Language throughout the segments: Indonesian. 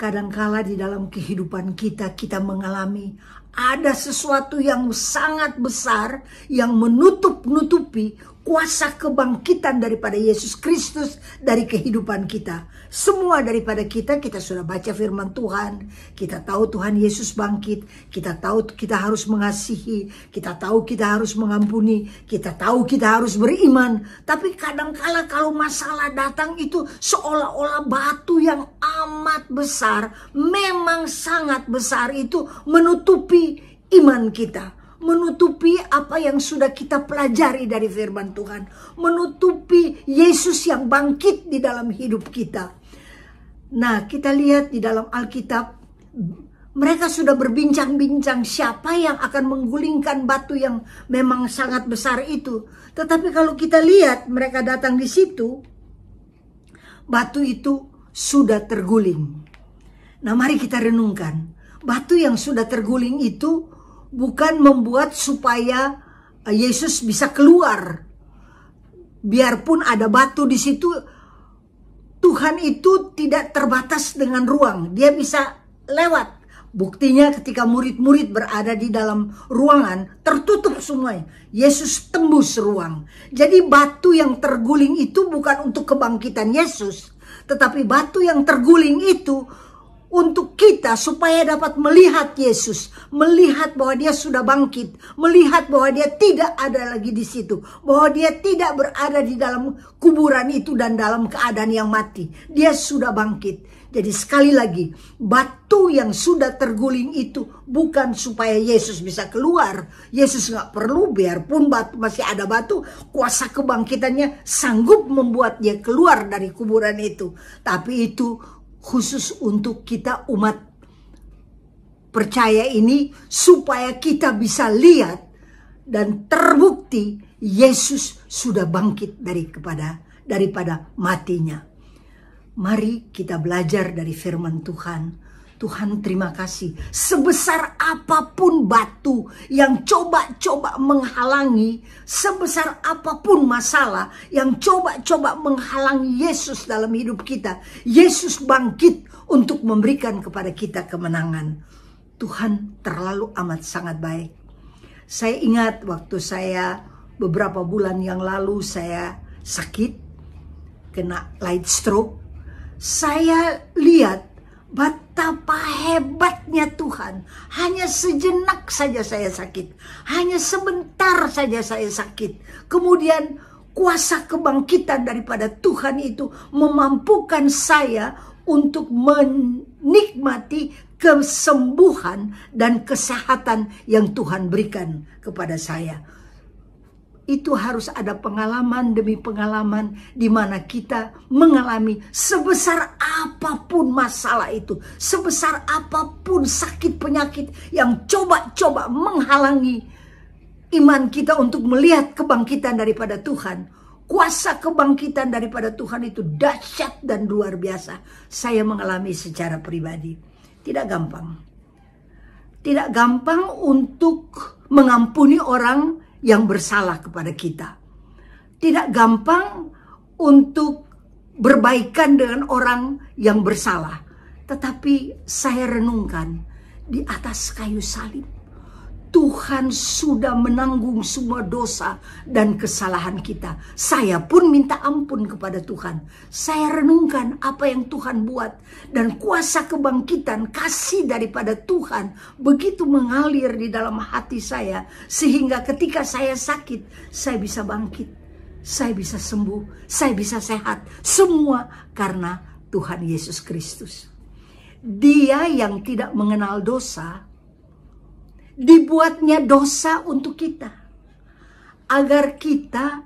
Kadangkala di dalam kehidupan kita, kita mengalami ada sesuatu yang sangat besar yang menutup-nutupi kuasa kebangkitan daripada Yesus Kristus dari kehidupan kita. Semua daripada kita sudah baca firman Tuhan. Kita tahu Tuhan Yesus bangkit. Kita tahu kita harus mengasihi. Kita tahu kita harus mengampuni. Kita tahu kita harus beriman. Tapi kadangkala kalau masalah datang itu seolah-olah batu yang amat besar, memang sangat besar itu menutupi iman kita. Menutupi apa yang sudah kita pelajari dari firman Tuhan. Menutupi Yesus yang bangkit di dalam hidup kita. Nah, kita lihat di dalam Alkitab, mereka sudah berbincang-bincang siapa yang akan menggulingkan batu yang memang sangat besar itu. Tetapi kalau kita lihat mereka datang di situ, batu itu sudah terguling. Nah, mari kita renungkan. Batu yang sudah terguling itu bukan membuat supaya Yesus bisa keluar. Biarpun ada batu di situ, Tuhan itu tidak terbatas dengan ruang. Dia bisa lewat. Buktinya ketika murid-murid berada di dalam ruangan, tertutup semuanya. Yesus tembus ruang. Jadi batu yang terguling itu bukan untuk kebangkitan Yesus. Tetapi batu yang terguling itu untuk kita supaya dapat melihat Yesus, melihat bahwa dia sudah bangkit, melihat bahwa dia tidak ada lagi di situ, bahwa dia tidak berada di dalam kuburan itu dan dalam keadaan yang mati. Dia sudah bangkit. Jadi sekali lagi, batu yang sudah terguling itu bukan supaya Yesus bisa keluar. Yesus nggak perlu, biarpun batu, masih ada batu, kuasa kebangkitannya sanggup membuat dia keluar dari kuburan itu. Tapi itu khusus untuk kita umat percaya ini, supaya kita bisa lihat dan terbukti Yesus sudah bangkit daripada matinya. Mari kita belajar dari firman Tuhan. Tuhan, terima kasih. Sebesar apapun batu yang coba-coba menghalangi, sebesar apapun masalah yang coba-coba menghalangi Yesus dalam hidup kita, Yesus bangkit untuk memberikan kepada kita kemenangan. Tuhan terlalu amat sangat baik. Saya ingat waktu saya beberapa bulan yang lalu saya sakit, kena light stroke. Saya lihat betapa hebatnya Tuhan. Hanya sejenak saja saya sakit. Hanya sebentar saja saya sakit. Kemudian kuasa kebangkitan daripada Tuhan itu memampukan saya untuk menikmati kesembuhan dan kesehatan yang Tuhan berikan kepada saya. Itu harus ada pengalaman demi pengalaman di mana kita mengalami sebesar apapun masalah itu, sebesar apapun sakit penyakit yang coba-coba menghalangi iman kita untuk melihat kebangkitan daripada Tuhan. Kuasa kebangkitan daripada Tuhan itu dahsyat dan luar biasa. Saya mengalami secara pribadi. Tidak gampang. Tidak gampang untuk mengampuni orang yang bersalah kepada kita. Tidak gampang untuk berbaikan dengan orang yang bersalah. Tetapi saya renungkan, di atas kayu salib, Tuhan sudah menanggung semua dosa dan kesalahan kita. Saya pun minta ampun kepada Tuhan. Saya renungkan apa yang Tuhan buat. Dan kuasa kebangkitan, kasih daripada Tuhan begitu mengalir di dalam hati saya. Sehingga ketika saya sakit, saya bisa bangkit. Saya bisa sembuh. Saya bisa sehat. Semua karena Tuhan Yesus Kristus. Dia yang tidak mengenal dosa, dibuatnya dosa untuk kita, agar kita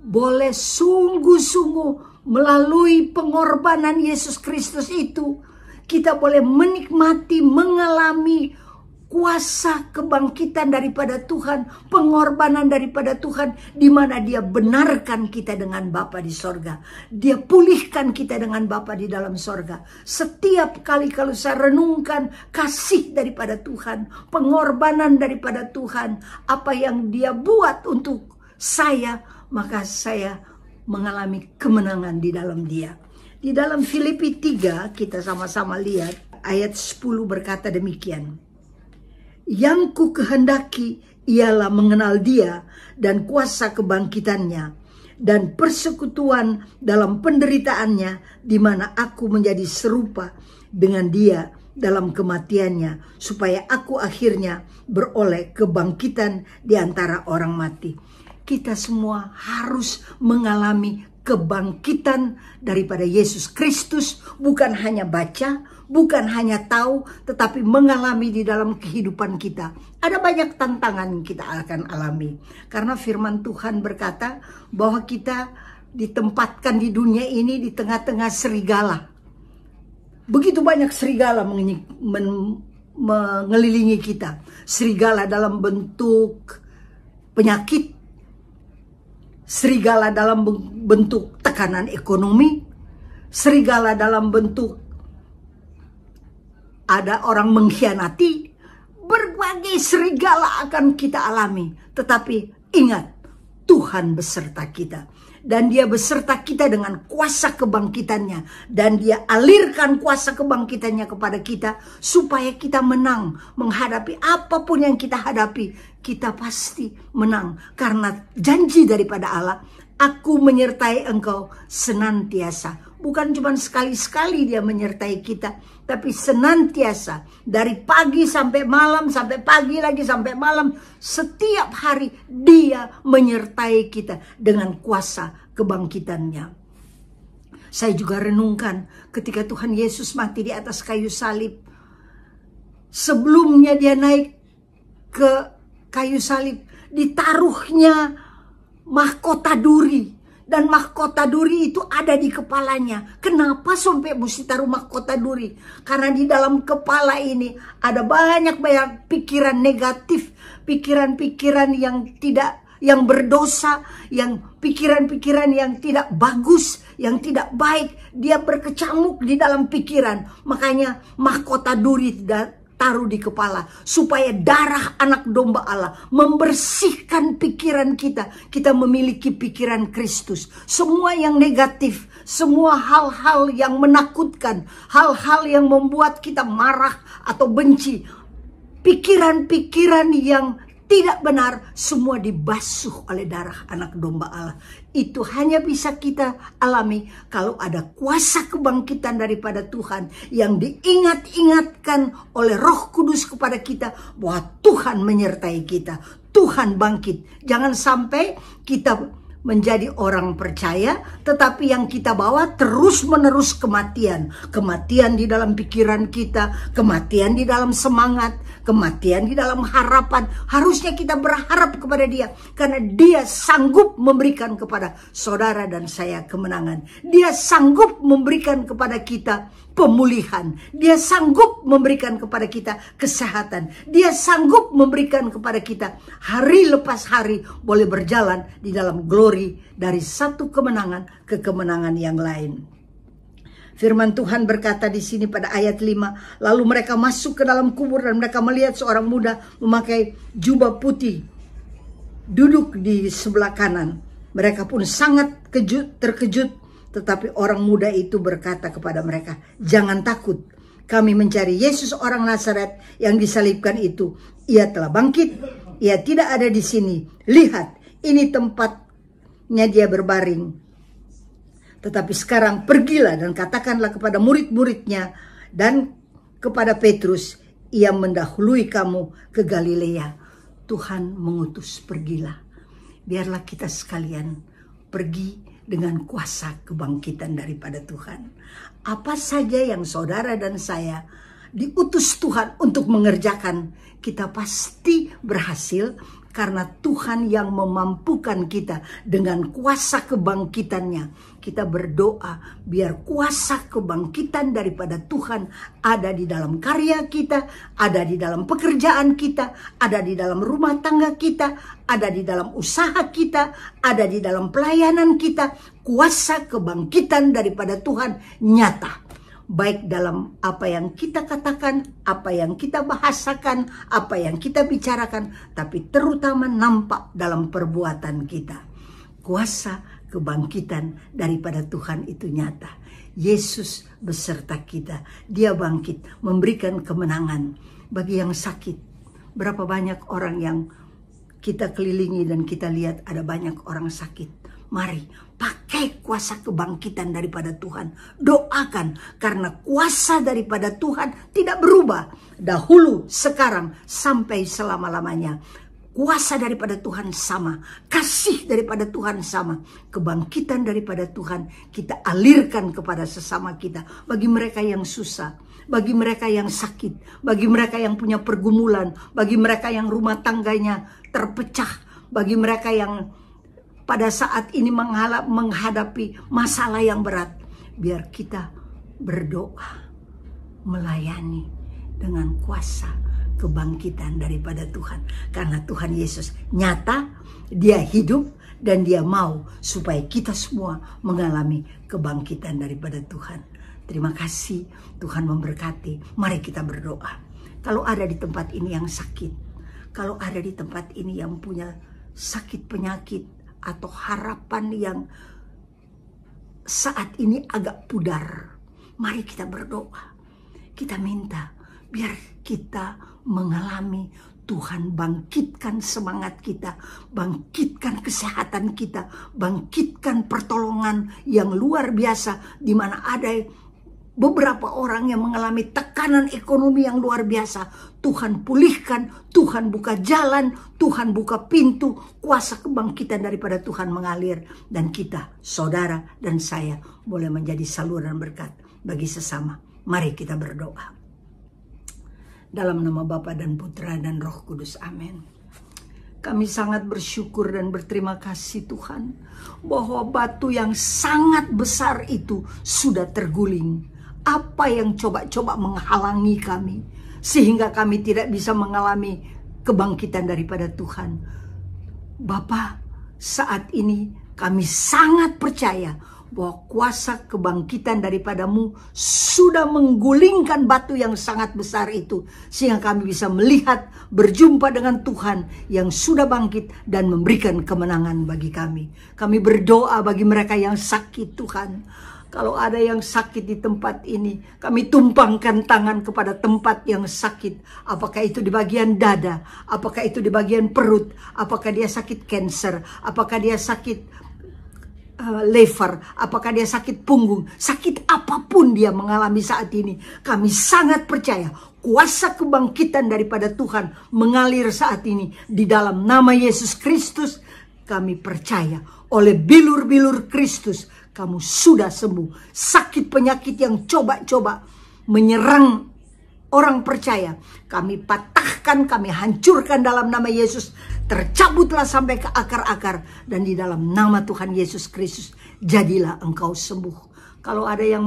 boleh sungguh-sungguh melalui pengorbanan Yesus Kristus itu, kita boleh menikmati, mengalami kuasa kebangkitan daripada Tuhan, pengorbanan daripada Tuhan, di mana Dia benarkan kita dengan Bapa di sorga. Dia pulihkan kita dengan Bapa di dalam sorga. Setiap kali kalau saya renungkan kasih daripada Tuhan, pengorbanan daripada Tuhan, apa yang Dia buat untuk saya, maka saya mengalami kemenangan di dalam Dia. Di Di dalam Filipi 3 kita sama-sama lihat ayat 10 berkata demikian. Yang ku kehendaki ialah mengenal Dia dan kuasa kebangkitannya dan persekutuan dalam penderitaannya, di mana aku menjadi serupa dengan Dia dalam kematiannya, supaya aku akhirnya beroleh kebangkitan di antara orang mati. Kita semua harus mengalami kebangkitan daripada Yesus Kristus, bukan hanya baca, bukan hanya tahu, tetapi mengalami di dalam kehidupan kita. Ada banyak tantangan yang kita akan alami, karena firman Tuhan berkata bahwa kita ditempatkan di dunia ini di tengah-tengah serigala. Begitu banyak serigala mengelilingi kita. Serigala dalam bentuk penyakit, serigala dalam bentuk tekanan ekonomi, serigala dalam bentuk ada orang mengkhianati. Berbagai serigala akan kita alami. Tetapi ingat, Tuhan beserta kita. Dan Dia beserta kita dengan kuasa kebangkitannya. Dan Dia alirkan kuasa kebangkitannya kepada kita, supaya kita menang menghadapi apapun yang kita hadapi. Kita pasti menang, karena janji daripada Allah, aku menyertai engkau senantiasa. Bukan cuma sekali-sekali Dia menyertai kita, tapi senantiasa. Dari pagi sampai malam, sampai pagi lagi sampai malam, setiap hari Dia menyertai kita dengan kuasa kebangkitannya. Saya juga renungkan ketika Tuhan Yesus mati di atas kayu salib. Sebelumnya Dia naik ke kayu salib, ditaruhnya mahkota duri. Dan mahkota duri itu ada di kepalanya. Kenapa sampai mesti taruh mahkota duri? Karena di dalam kepala ini ada banyak pikiran negatif, pikiran-pikiran yang berdosa, yang pikiran-pikiran yang tidak bagus, yang tidak baik. Dia berkecamuk di dalam pikiran. Makanya mahkota duri taruh di kepala, supaya darah anak domba Allah membersihkan pikiran kita. Kita memiliki pikiran Kristus. Semua yang negatif, semua hal-hal yang menakutkan, hal-hal yang membuat kita marah atau benci, pikiran-pikiran yang tidak benar, semua dibasuh oleh darah anak domba Allah. Itu hanya bisa kita alami kalau ada kuasa kebangkitan daripada Tuhan, yang diingat-ingatkan oleh Roh Kudus kepada kita bahwa Tuhan menyertai kita, Tuhan bangkit. Jangan sampai kita menjadi orang percaya, tetapi yang kita bawa terus-menerus kematian. Kematian di dalam pikiran kita, kematian di dalam semangat, kematian di dalam harapan. Harusnya kita berharap kepada Dia, karena Dia sanggup memberikan kepada saudara dan saya kemenangan. Dia sanggup memberikan kepada kita pemulihan. Dia sanggup memberikan kepada kita kesehatan. Dia sanggup memberikan kepada kita hari lepas hari boleh berjalan di dalam glory, dari satu kemenangan ke kemenangan yang lain. Firman Tuhan berkata di sini pada ayat 5, lalu mereka masuk ke dalam kubur dan mereka melihat seorang muda memakai jubah putih duduk di sebelah kanan. Mereka pun sangat terkejut. Tetapi orang muda itu berkata kepada mereka, jangan takut, kami mencari Yesus orang Nazaret yang disalibkan itu. Ia telah bangkit, ia tidak ada di sini. Lihat, ini tempatnya dia berbaring. Tetapi sekarang pergilah dan katakanlah kepada murid-muridnya dan kepada Petrus, ia mendahului kamu ke Galilea. Tuhan mengutus, pergilah. Biarlah kita sekalian pergi dengan kuasa kebangkitan daripada Tuhan. Apa saja yang saudara dan saya diutus Tuhan untuk mengerjakan, kita pasti berhasil, karena Tuhan yang memampukan kita dengan kuasa kebangkitannya. Kita berdoa biar kuasa kebangkitan daripada Tuhan ada di dalam karya kita, ada di dalam pekerjaan kita, ada di dalam rumah tangga kita, ada di dalam usaha kita, ada di dalam pelayanan kita. Kuasa kebangkitan daripada Tuhan nyata. Baik dalam apa yang kita katakan, apa yang kita bahasakan, apa yang kita bicarakan, tapi terutama nampak dalam perbuatan kita. Kuasa kebangkitan daripada Tuhan itu nyata. Yesus beserta kita. Dia bangkit, memberikan kemenangan bagi yang sakit. Berapa banyak orang yang kita kelilingi dan kita lihat ada banyak orang sakit. Mari pakai kuasa kebangkitan daripada Tuhan. Doakan, karena kuasa daripada Tuhan tidak berubah. Dahulu, sekarang, sampai selama-lamanya. Kuasa daripada Tuhan sama. Kasih daripada Tuhan sama. Kebangkitan daripada Tuhan kita alirkan kepada sesama kita. Bagi mereka yang susah, bagi mereka yang sakit, bagi mereka yang punya pergumulan, bagi mereka yang rumah tangganya terpecah, bagi mereka yang pada saat ini menghadapi masalah yang berat. Biar kita berdoa, melayani dengan kuasa kebangkitan daripada Tuhan. Karena Tuhan Yesus nyata, Dia hidup, dan Dia mau supaya kita semua mengalami kebangkitan daripada Tuhan. Terima kasih, Tuhan memberkati. Mari kita berdoa. Kalau ada di tempat ini yang sakit, kalau ada di tempat ini yang punya sakit penyakit, atau harapan yang saat ini agak pudar, mari kita berdoa. Kita minta biar kita mengalami Tuhan bangkitkan semangat kita, bangkitkan kesehatan kita, bangkitkan pertolongan yang luar biasa, di mana ada beberapa orang yang mengalami tekanan ekonomi yang luar biasa. Tuhan pulihkan, Tuhan buka jalan, Tuhan buka pintu, kuasa kebangkitan daripada Tuhan mengalir. Dan kita, saudara dan saya, boleh menjadi saluran berkat bagi sesama. Mari kita berdoa. Dalam nama Bapa dan Putra dan Roh Kudus, amin. Kami sangat bersyukur dan berterima kasih Tuhan, bahwa batu yang sangat besar itu sudah terguling. Apa yang coba-coba menghalangi kami, sehingga kami tidak bisa mengalami kebangkitan daripada Tuhan. Bapa, saat ini kami sangat percaya bahwa kuasa kebangkitan daripadamu sudah menggulingkan batu yang sangat besar itu, sehingga kami bisa melihat, berjumpa dengan Tuhan yang sudah bangkit dan memberikan kemenangan bagi kami. Kami berdoa bagi mereka yang sakit, Tuhan. Kalau ada yang sakit di tempat ini, kami tumpangkan tangan kepada tempat yang sakit. Apakah itu di bagian dada, apakah itu di bagian perut, apakah dia sakit kanker, apakah dia sakit liver, apakah dia sakit punggung, sakit apapun dia mengalami saat ini. Kami sangat percaya kuasa kebangkitan daripada Tuhan mengalir saat ini. Di dalam nama Yesus Kristus, kami percaya oleh bilur-bilur Kristus, kamu sudah sembuh. Sakit penyakit yang coba-coba menyerang orang percaya, kami patahkan, kami hancurkan dalam nama Yesus. Tercabutlah sampai ke akar-akar. Dan di dalam nama Tuhan Yesus Kristus, jadilah engkau sembuh. Kalau ada yang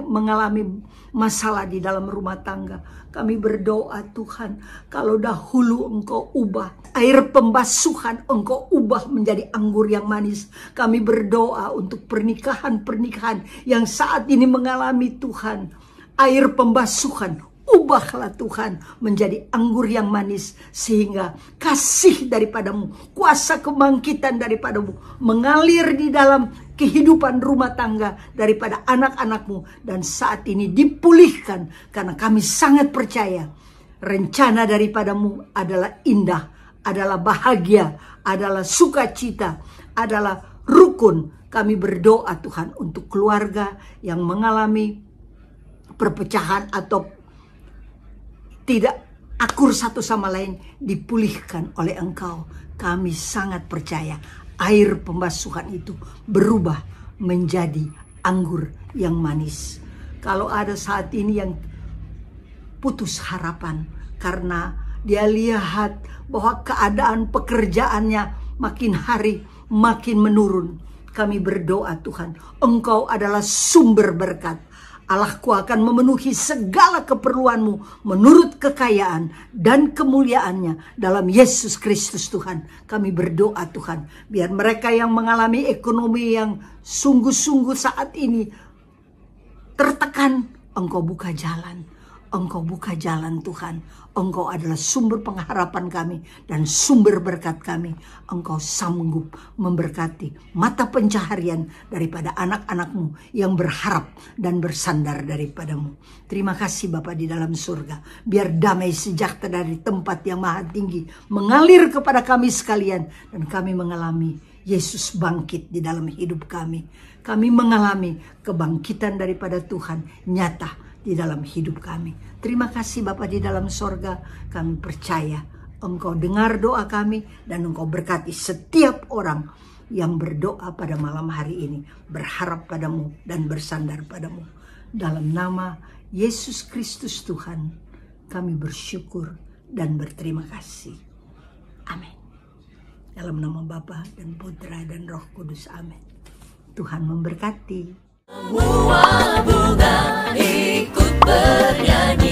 mengalami masalah di dalam rumah tangga, kami berdoa Tuhan, kalau dahulu engkau ubah air pembasuhan, engkau ubah menjadi anggur yang manis. Kami berdoa untuk pernikahan-pernikahan yang saat ini mengalami Tuhan air pembasuhan. Ubahlah Tuhan menjadi anggur yang manis, sehingga kasih daripadamu, kuasa kebangkitan daripadamu mengalir di dalam kehidupan rumah tangga daripada anak-anakmu. Dan saat ini dipulihkan, karena kami sangat percaya rencana daripadamu adalah indah, adalah bahagia, adalah sukacita, adalah rukun. Kami berdoa Tuhan untuk keluarga yang mengalami perpecahan atau tidak akur satu sama lain, dipulihkan oleh Engkau. Kami sangat percaya air pembasuhan itu berubah menjadi anggur yang manis. Kalau ada saat ini yang putus harapan karena dia lihat bahwa keadaan pekerjaannya makin hari makin menurun, kami berdoa Tuhan, Engkau adalah sumber berkat. Allahku akan memenuhi segala keperluanmu menurut kekayaan dan kemuliaannya dalam Yesus Kristus Tuhan. Kami berdoa Tuhan, biar mereka yang mengalami ekonomi yang sungguh-sungguh saat ini tertekan, Engkau buka jalan, Engkau buka jalan Tuhan. Engkau adalah sumber pengharapan kami dan sumber berkat kami. Engkau sanggup memberkati mata pencaharian daripada anak-anak-Mu yang berharap dan bersandar daripadamu. Terima kasih Bapa di dalam surga. Biar damai sejahtera dari tempat yang maha tinggi mengalir kepada kami sekalian. Dan kami mengalami Yesus bangkit di dalam hidup kami. Kami mengalami kebangkitan daripada Tuhan nyata di dalam hidup kami. Terima kasih Bapa di dalam sorga. Kami percaya Engkau dengar doa kami dan Engkau berkati setiap orang yang berdoa pada malam hari ini, berharap padamu dan bersandar padamu. Dalam nama Yesus Kristus Tuhan, kami bersyukur dan berterima kasih. Amin. Dalam nama Bapa dan Putra dan Roh Kudus. Amin. Tuhan memberkati. Semua bunga ikut bernyanyi.